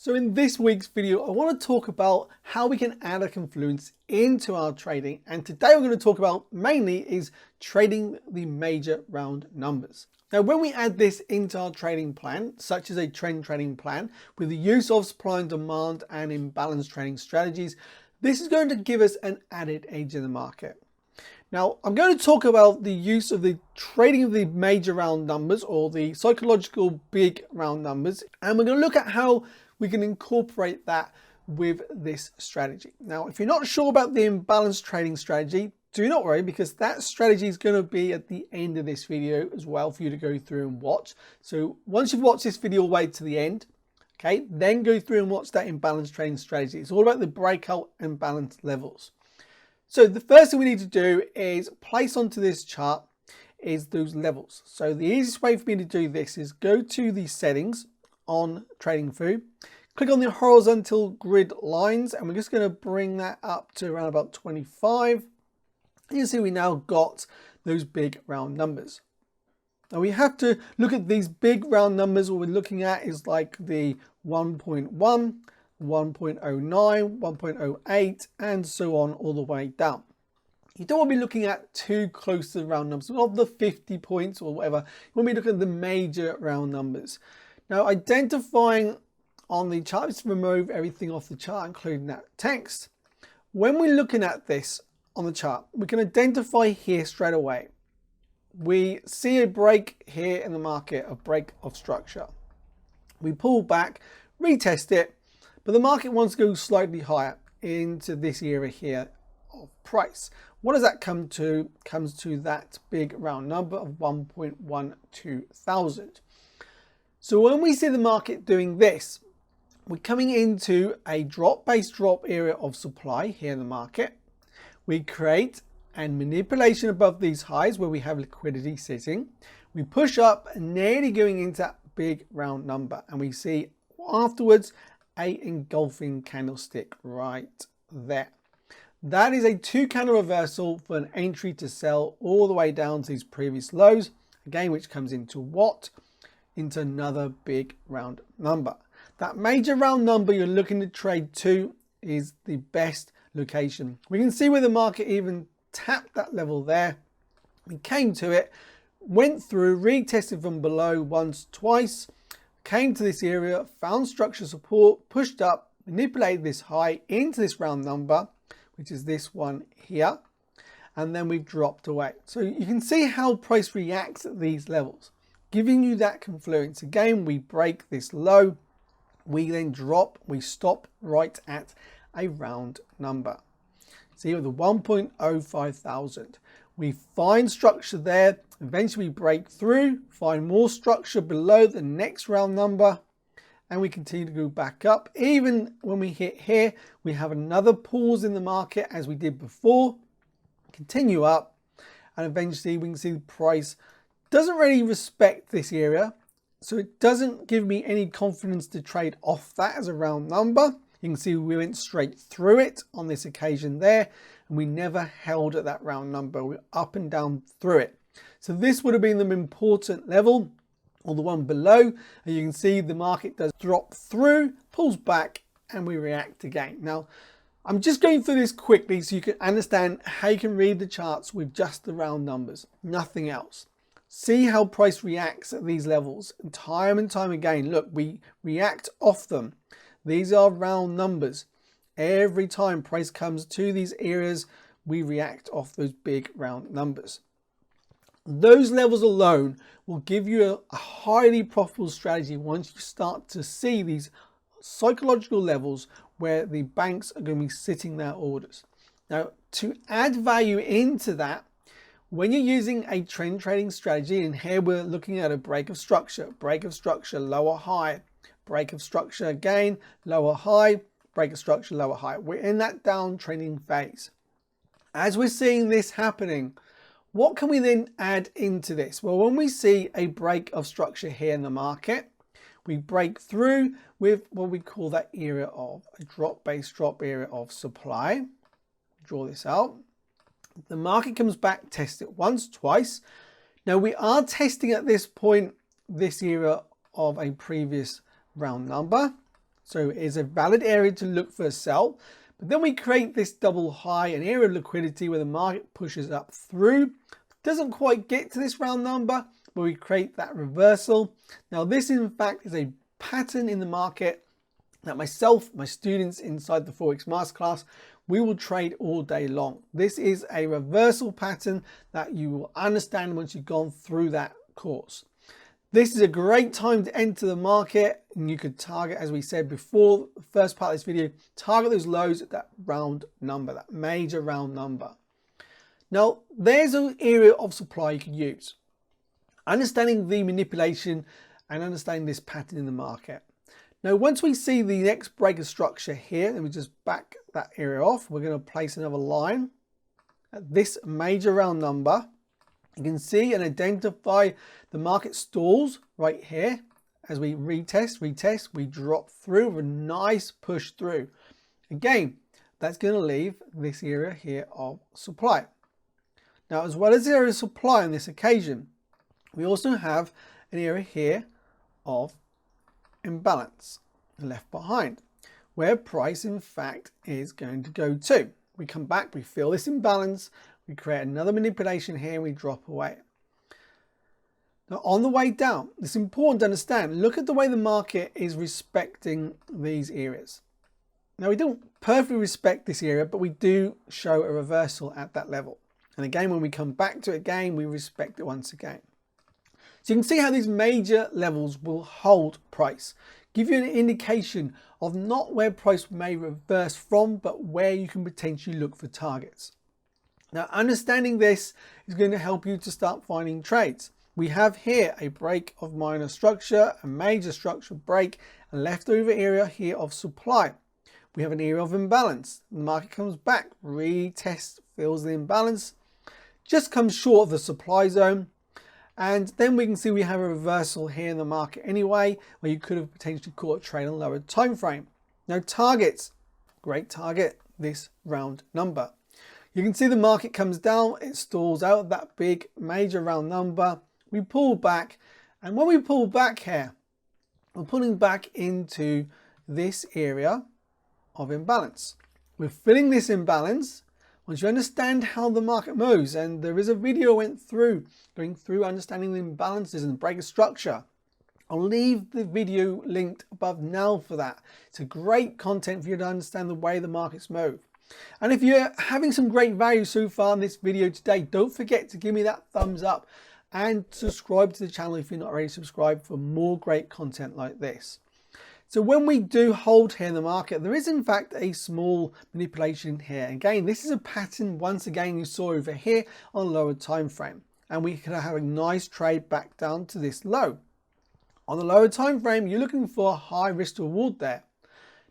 So in this week's video, I want to talk about how we can add a confluence into our trading. And today we're going to talk about mainly is trading the major round numbers. Now, when we add this into our trading plan, such as a trend trading plan with the use of supply and demand and imbalance trading strategies, this is going to give us an added edge in the market. Now, I'm going to talk about the use of the trading of the major round numbers or the psychological big round numbers. And we're going to look at how we can incorporate that with this strategy. Now, if you're not sure about the imbalance trading strategy, do not worry, because that strategy is going to be at the end of this video as well for you to go through and watch. So once you've watched this video, wait to the end. Okay, then go through and watch that imbalance trading strategy. It's all about the breakout and balance levels. So the first thing we need to do is place onto this chart is those levels. So the easiest way for me to do this is go to the settings on TradingView, click on the horizontal grid lines, and we're just going to bring that up to around about 25. And you see we now got those big round numbers. Now we have to look at these big round numbers. What we're looking at is like the 1.1, 1.09, 1.08, and so on all the way down. You don't want to be looking at too close to the round numbers, not the 50 points or whatever. You want to be looking at the major round numbers. Now, identifying on the chart, let's remove everything off the chart, including that text. When we're looking at this on the chart, we can identify here straight away. We see a break here in the market, a break of structure. We pull back, retest it, but the market wants to go slightly higher into this area here of price. What does that come to? Comes to that big round number of 1.12 thousand. So when we see the market doing this, we're coming into a base drop area of supply here in the market. We create a manipulation above these highs where we have liquidity sitting. We push up, nearly going into that big round number, and we see afterwards a engulfing candlestick right there. That is a 2 candle reversal for an entry to sell all the way down to these previous lows, again, which comes into what? Into another big round number. That major round number you're looking to trade to is the best location. We can see where the market even tapped that level there. We came to it, went through, retested from below once, twice, came to this area, found structure support, pushed up, manipulated this high into this round number, which is this one here, and then we've dropped away. So you can see how price reacts at these levels, giving you that confluence. Again, we break this low, we then drop, we stop right at a round number. See, with the 1.05 thousand, we find structure there, eventually we break through, find more structure below the next round number, and we continue to go back up. Even when we hit here, we have another pause in the market as we did before, continue up, and eventually we can see the price doesn't really respect this area, so it doesn't give me any confidence to trade off that as a round number. You can see we went straight through it on this occasion there, and we never held at that round number. We're up and down through it. So this would have been the important level, or the one below, and you can see the market does drop through, pulls back, and we react again. Now, I'm just going through this quickly so you can understand how you can read the charts with just the round numbers, nothing else. See how price reacts at these levels time and time again. Look, we react off them. These are round numbers. Every time price comes to these areas, we react off those big round numbers. Those levels alone will give you a highly profitable strategy once you start to see these psychological levels where the banks are going to be sitting their orders. Now, to add value into that, when you're using a trend trading strategy, and here we're looking at a break of structure, lower high, break of structure again, lower high, break of structure, lower high. We're in that down trending phase. As we're seeing this happening, what can we then add into this? Well, when we see a break of structure here in the market, we break through with what we call that area of a base drop area of supply. Draw this out. The market comes back, test it once, twice. Now we are testing at this point this area of a previous round number. So it's a valid area to look for a sell. But then we create this double high, an area of liquidity where the market pushes up through. Doesn't quite get to this round number, but we create that reversal. Now this in fact is a pattern in the market that myself, my students inside the Forex Masterclass, we will trade all day long. This is a reversal pattern that you will understand once you've gone through that course. This is a great time to enter the market, and you could target, as we said before, the first part of this video, target those lows at that round number, that major round number. Now, there's an area of supply you could use. Understanding the manipulation and understanding this pattern in the market. Now, once we see the next break of structure here, and we just back that area off, we're going to place another line at this major round number. You can see and identify the market stalls right here. As we retest, we drop through with a nice push through. Again, that's going to leave this area here of supply. Now, as well as the area of supply on this occasion, we also have an area here of imbalance left behind, where price in fact is going to go to. We come back, we fill this imbalance, we create another manipulation here, and we drop away. Now on the way down, it's important to understand, look at the way the market is respecting these areas. Now we don't perfectly respect this area, but we do show a reversal at that level. And again, when we come back to it again, we respect it once again. So you can see how these major levels will hold price, give you an indication of not where price may reverse from, but where you can potentially look for targets. Now, understanding this is going to help you to start finding trades. We have here a break of minor structure, a major structure break, a leftover area here of supply. We have an area of imbalance. The market comes back, retests, fills the imbalance, just comes short of the supply zone. And then we can see we have a reversal here in the market anyway, where you could have potentially caught a trade on a lower time frame. Now targets, great target, this round number. You can see the market comes down, it stalls out that big major round number. We pull back, and when we pull back here, we're pulling back into this area of imbalance. We're filling this imbalance. Once you understand how the market moves, and there is a video I went through, going through understanding the imbalances and the break of structure. I'll leave the video linked above now for that. It's a great content for you to understand the way the markets move. And if you're having some great value so far in this video today, don't forget to give me that thumbs up and subscribe to the channel if you're not already subscribed for more great content like this. So when we do hold here in the market, there is in fact a small manipulation here. Again, this is a pattern once again you saw over here on a lower time frame, and we could have a nice trade back down to this low. On the lower time frame, you're looking for a high risk to reward there.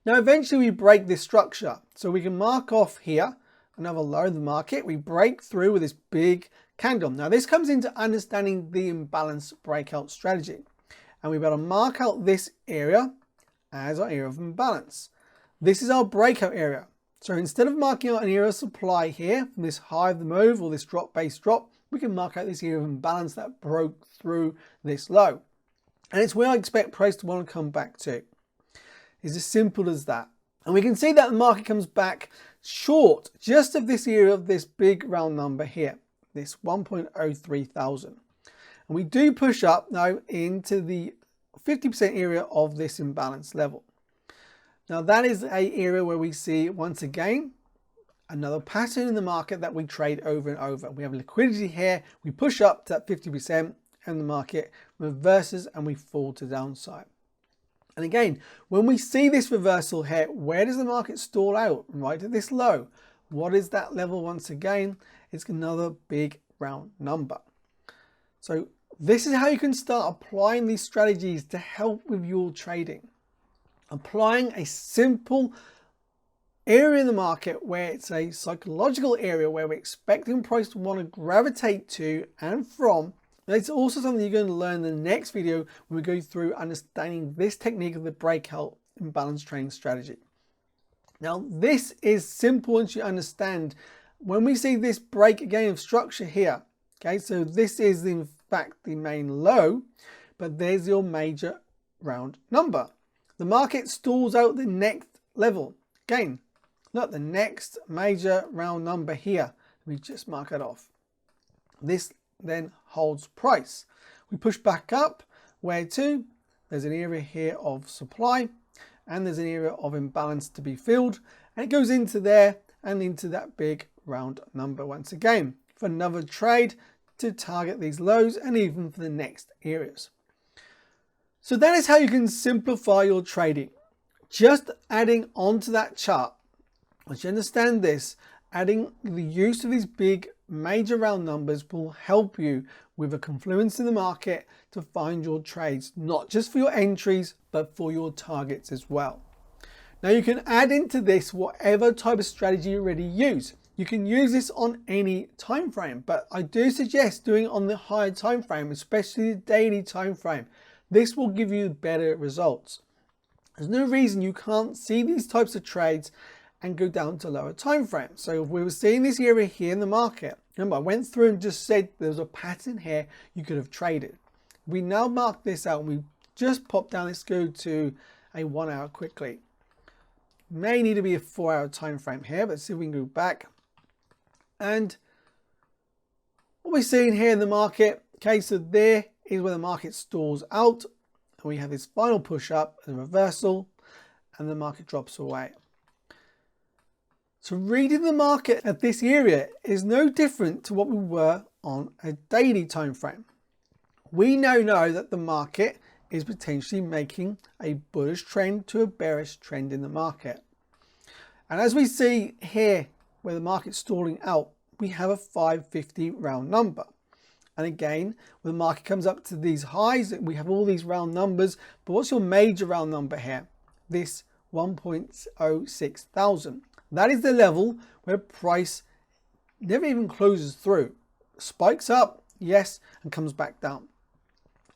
Now eventually we break this structure, so we can mark off here another low in the market. We break through with this big candle. Now this comes into understanding the imbalance breakout strategy, and we've got to mark out this area as our area of imbalance. This is our breakout area. So instead of marking out an area of supply here from this high of the move or this drop base drop, we can mark out this area of imbalance that broke through this low. And it's where I expect price to want to come back to. It's as simple as that. And we can see that the market comes back short just of this area of this big round number here, this 1.03 thousand. And we do push up now into the 50% area of this imbalance level. Now that is an area where we see once again another pattern in the market that we trade over and over. We have liquidity here, we push up to that 50% and the market reverses and we fall to the downside. And again, when we see this reversal here, where does the market stall out? Right at this low. What is that level once again? It's another big round number. So this is how you can start applying these strategies to help with your trading. Applying a simple area in the market where it's a psychological area where we're expecting price to want to gravitate to and from. And it's also something you're going to learn in the next video when we go through understanding this technique of the breakout imbalance trading strategy. Now this is simple once you understand. When we see this break again of structure here, okay, so this is in fact the main low, but there's your major round number. the market stalls out the next level. Again, look, the next major round number here. We just mark it off. This then holds price. We push back up. Where to? There's an area here of supply and there's an area of imbalance to be filled, and it goes into there and into that big round number once again for another trade to target these lows and even for the next areas. So that is how you can simplify your trading. Just adding onto that chart, once you understand this, adding the use of these big major round numbers will help you with a confluence in the market to find your trades, not just for your entries, but for your targets as well. Now you can add into this whatever type of strategy you already use. You can use this on any time frame, but I do suggest doing it on the higher time frame, especially the daily time frame. This will give you better results. There's no reason you can't see these types of trades and go down to lower time frames. So if we were seeing this area here in the market, remember I went through and just said there was a pattern here you could have traded. We now mark this out and we just pop down. Let's go to a 1 hour quickly. May need to be a 4 hour time frame here, but let's see if we can go back. And what we're seeing here in the market, okay, so there is where the market stalls out and we have this final push up and reversal and the market drops away. So reading the market at this area is no different to what we were on a daily time frame. We now know that the market is potentially making a bullish trend to a bearish trend in the market. And as we see here where the market's stalling out, we have a 550 round number. And again, when the market comes up to these highs, we have all these round numbers, but what's your major round number here? This 1.06 thousand. That is the level where price never even closes through. Spikes up, yes, and comes back down.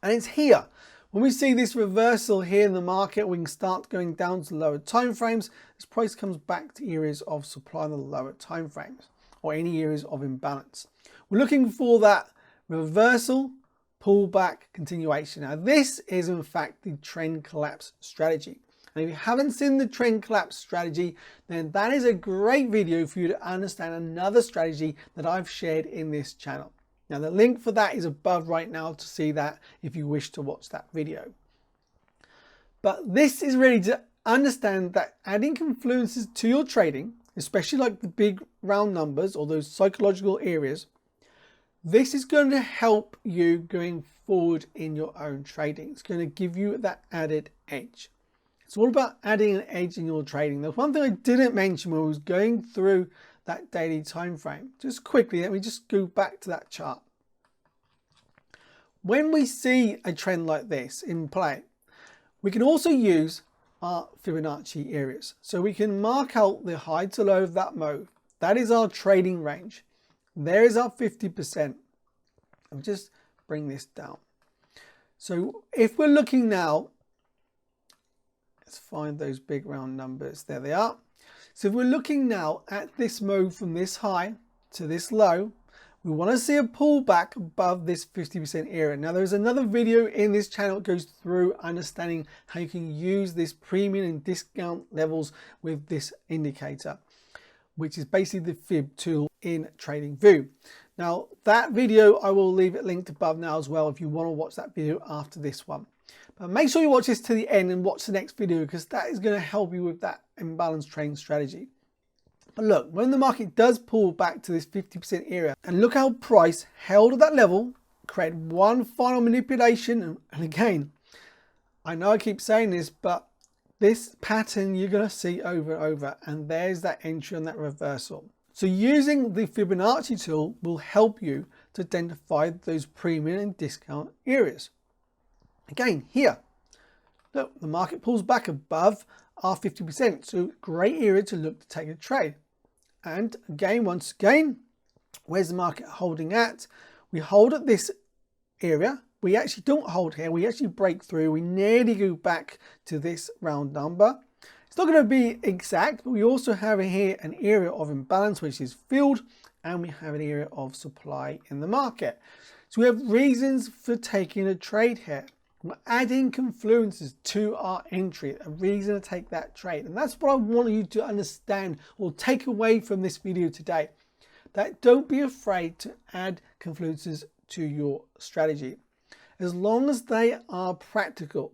And it's here. When we see this reversal here in the market, we can start going down to lower time frames. This price comes back to areas of supply in the lower time frames or any areas of imbalance. We're looking for that reversal, pullback, continuation. Now this is in fact the trend collapse strategy. And if you haven't seen the trend collapse strategy, then that is a great video for you to understand another strategy that I've shared in this channel. Now the link for that is above right now to see that if you wish to watch that video. But this is really to understand that adding confluences to your trading, especially like the big round numbers or those psychological areas, this is going to help you going forward in your own trading. It's going to give you that added edge. It's all about adding an edge in your trading. There's one thing I didn't mention when I was going through that daily time frame. Just quickly, let me just go back to that chart. When we see a trend like this in play, we can also use our Fibonacci areas. So we can mark out the high to low of that move. That is our trading range. There is our 50%. I'll just bring this down. So if we're looking now, let's find those big round numbers. There they are. So if we're looking now at this move from this high to this low, we want to see a pullback above this 50% area. Now there's another video in this channel that goes through understanding how you can use this premium and discount levels with this indicator, which is basically the fib tool in TradingView. Now that video, I will leave it linked above now as well if you want to watch that video after this one. But make sure you watch this to the end and watch the next video because that is going to help you with that imbalanced trading strategy. But look, when the market does pull back to this 50% area, and look how price held at that level, create one final manipulation. And again, I know I keep saying this, but this pattern you're going to see over and over, and there's that entry on that reversal. So using the Fibonacci tool will help you to identify those premium and discount areas. Again, here, look, the market pulls back above our 50%, so great area to look to take a trade. And again, once again, where's the market holding at? We hold at this area. We actually don't hold here. We actually break through. We nearly go back to this round number. It's not going to be exact, but we also have here an area of imbalance, which is filled, and we have an area of supply in the market. So we have reasons for taking a trade here. I'm adding confluences to our entry, a reason to take that trade. And that's what I want you to understand or take away from this video today. That don't be afraid to add confluences to your strategy, as long as they are practical.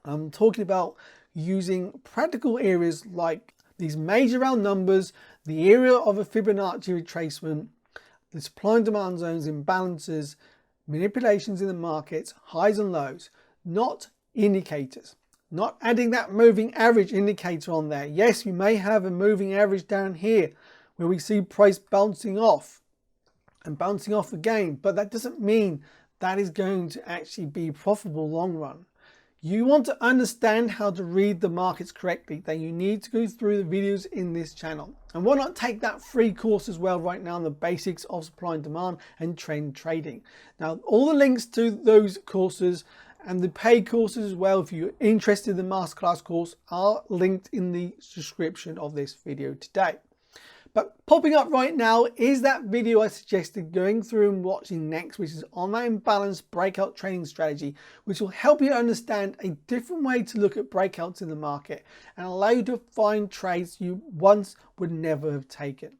I'm talking about using practical areas like these major round numbers, the area of a Fibonacci retracement, the supply and demand zones, imbalances, manipulations in the markets, highs and lows, not indicators. Not adding that moving average indicator on there. Yes, we may have a moving average down here where we see price bouncing off and bouncing off again, but that doesn't mean that is going to actually be profitable long run. You want to understand how to read the markets correctly, then you need to go through the videos in this channel. And why not take that free course as well right now on the basics of supply and demand and trend trading. Now, all the links to those courses and the paid courses as well, if you're interested in the masterclass course, are linked in the description of this video today. But popping up right now is that video I suggested going through and watching next, which is on that imbalanced breakout trading strategy, which will help you understand a different way to look at breakouts in the market and allow you to find trades you once would never have taken.